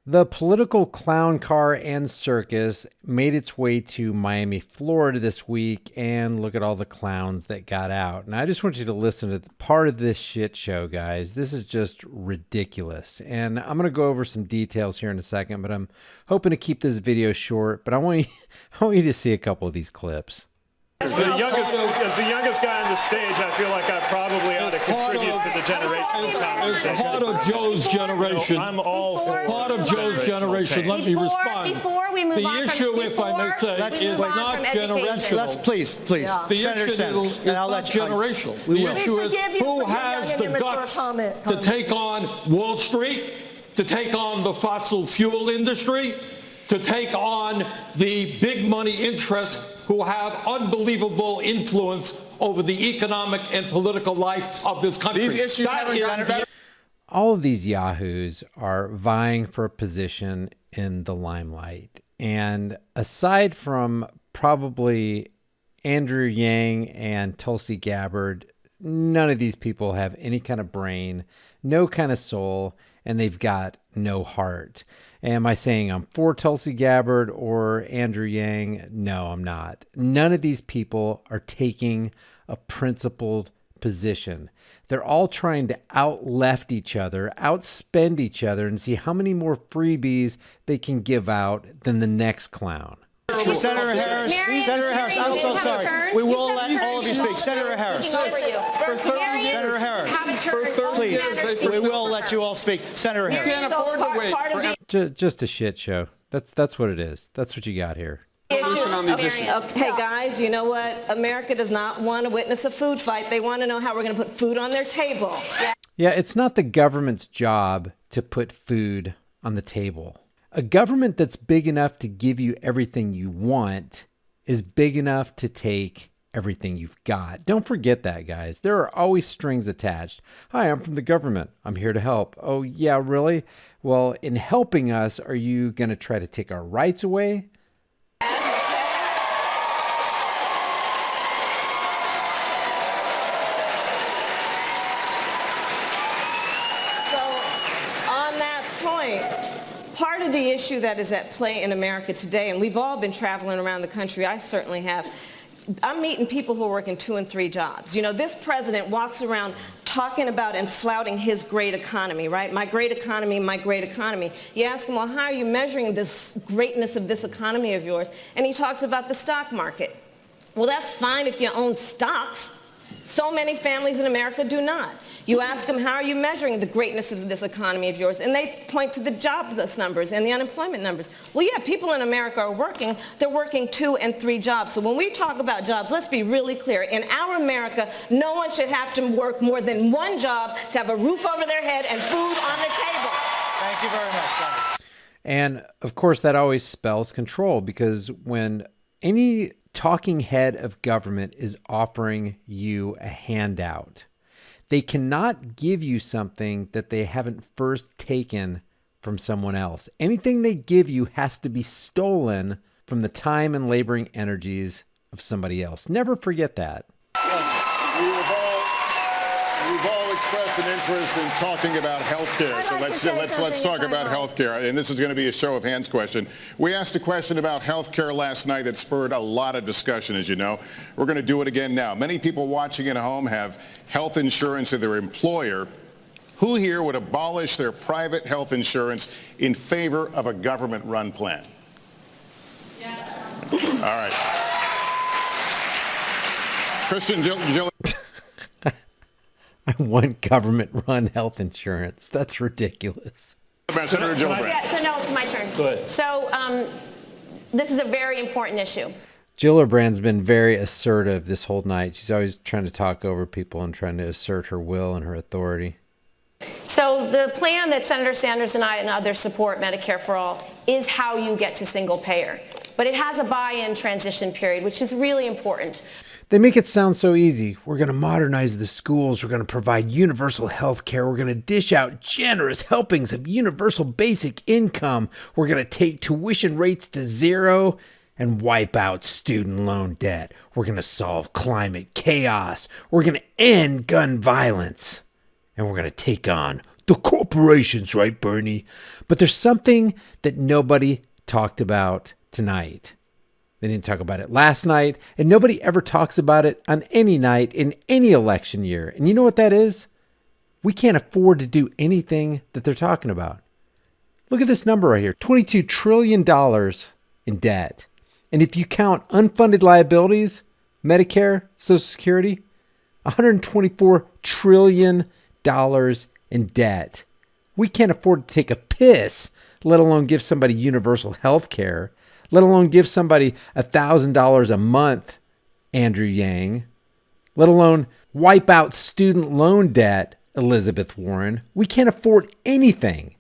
The political clown car and circus made its way to Miami, Florida this week, and look at all the clowns that got out. And I just want you to listen to part of this shit show, guys. This is just ridiculous. And I'm going to go over some details here in a second, but I'm hoping to keep this video short. But I want you to see a couple of these clips. As the youngest guy on the stage, I feel like I probably ought to contribute to the generational conversation. It's part of Joe's generation. I'm all for part of Joe's generation. Let me respond. Before we move the on issue, from, if I may say, is not generational. Let's please. The issue is not generational. The issue is who has the guts to take on Wall Street, to take on the fossil fuel industry, to take on the big money interests who have unbelievable influence over the economic and political life of this country. These issues all of these yahoos are vying for a position in the limelight. And aside from probably Andrew Yang and Tulsi Gabbard, none of these people have any kind of brain, no kind of soul, and they've got no heart. Am I saying I'm for Tulsi Gabbard or Andrew Yang? No, I'm not. None of these people are taking a principled position. They're all trying to out-left each other, outspend each other, and see how many more freebies they can give out than the next clown. Senator Harris, I'm so sorry. We will let all of you speak. Senator Harris. Senator Harris. Please, we will let you all speak. Senator Harris. You can't afford to wait. Just a shit show. That's what it is. That's what you got here. On these issues. Hey guys, you know what? America does not want to witness a food fight. They want to know how we're going to put food on their table. Yeah, it's not the government's job to put food on the table. A government that's big enough to give you everything you want is big enough to take everything you've got. Don't forget that, guys. There are always strings attached. Hi, I'm from the government. I'm here to help. Oh, yeah, really? Well, in helping us, are you going to try to take our rights away? Part of the issue that is at play in America today, and we've all been traveling around the country, I certainly have, I'm meeting people who are working 2 and 3 jobs. You know, this president walks around talking about and flouting his great economy, right? My great economy, my great economy. You ask him, well, how are you measuring this greatness of this economy of yours? And he talks about the stock market. Well, that's fine if you own stocks. So many families in America do not. You ask them, how are you measuring the greatness of this economy of yours? And they point to the jobless numbers and the unemployment numbers. Well, yeah, people in America are working. They're working 2 and 3 jobs. So when we talk about jobs, let's be really clear. In our America, no one should have to work more than 1 job to have a roof over their head and food on the table. Thank you very much, Senator. And, of course, that always spells control, because when any talking head of government is offering you a handout, they cannot give you something that they haven't first taken from someone else. Anything they give you has to be stolen from the time and laboring energies of somebody else. Never forget that. We've all expressed an interest in talking about health care. So let's talk about health care. And this is going to be a show of hands question. We asked a question about health care last night that spurred a lot of discussion, as you know. We're going to do it again now. Many people watching at home have health insurance of their employer. Who here would abolish their private health insurance in favor of a government-run plan? Yeah. All right. Christian Jill. I want government-run health insurance. That's ridiculous. Senator Gillibrand. Yeah, so no, it's my turn. Good. So this is a very important issue. Gillibrand's been very assertive this whole night. She's always trying to talk over people and trying to assert her will and her authority. So the plan that Senator Sanders and I and others support, Medicare for All, is how you get to single payer. But it has a buy-in transition period, which is really important. They make it sound so easy. We're going to modernize the schools. We're going to provide universal health care. We're going to dish out generous helpings of universal basic income. We're going to take tuition rates to 0 and wipe out student loan debt. We're going to solve climate chaos. We're going to end gun violence. And we're going to take on The corporations, right, Bernie? But there's something that nobody talked about tonight. They didn't talk about it last night, and nobody ever talks about it on any night in any election year. And you know what that is? We can't afford to do anything that they're talking about. Look at this number right here, $22 trillion in debt. And if you count unfunded liabilities, Medicare, Social Security, $124 trillion in debt. We can't afford to take a piss, let alone give somebody universal health care, let alone give somebody $1,000 a month, Andrew Yang, let alone wipe out student loan debt, Elizabeth Warren. We can't afford anything.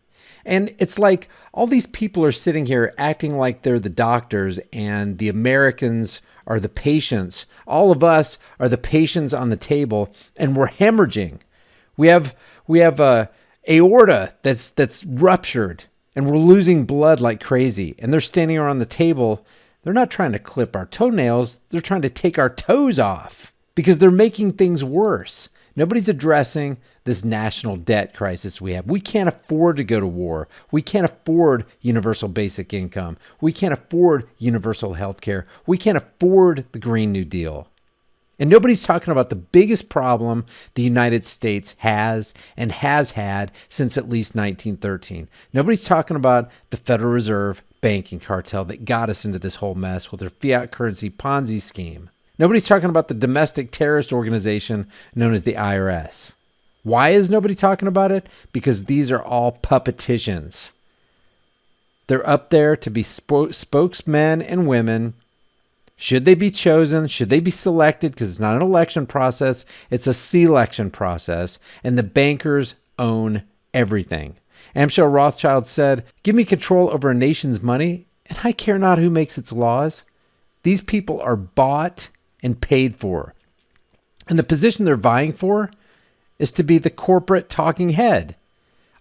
And it's like all these people are sitting here acting like they're the doctors and the Americans are the patients. All of us are the patients on the table, and we're hemorrhaging. We have a aorta that's ruptured, and we're losing blood like crazy. And they're standing around the table. They're not trying to clip our toenails. They're trying to take our toes off because they're making things worse. Nobody's addressing this national debt crisis we have. We can't afford to go to war. We can't afford universal basic income. We can't afford universal health care. We can't afford the Green New Deal. And nobody's talking about the biggest problem the United States has and has had since at least 1913. Nobody's talking about the Federal Reserve banking cartel that got us into this whole mess with their fiat currency Ponzi scheme. Nobody's talking about the domestic terrorist organization known as the IRS. Why is nobody talking about it? Because these are all puppeticians. They're up there to be spokesmen and women. Should they be chosen? Should they be selected? Because it's not an election process. It's a selection process. And the bankers own everything. Amschel Rothschild said, "Give me control over a nation's money, and I care not who makes its laws." These people are bought and paid for. And the position they're vying for is to be the corporate talking head.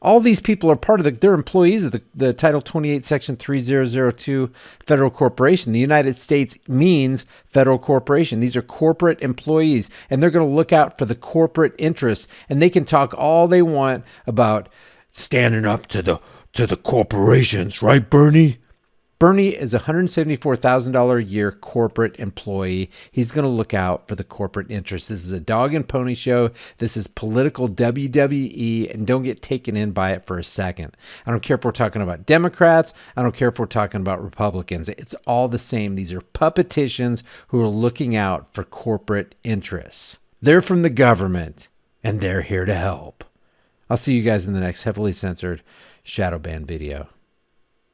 All these people are they're employees of the Title 28, Section 3002 Federal Corporation. The United States means federal corporation. These are corporate employees, and they're going to look out for the corporate interests. And they can talk all they want about standing up to the corporations, right, Bernie? Bernie is a $174,000 a year corporate employee. He's going to look out for the corporate interests. This is a dog and pony show. This is political WWE, and don't get taken in by it for a second. I don't care if we're talking about Democrats. I don't care if we're talking about Republicans. It's all the same. These are puppeticians who are looking out for corporate interests. They're from the government, and they're here to help. I'll see you guys in the next heavily censored shadow ban video.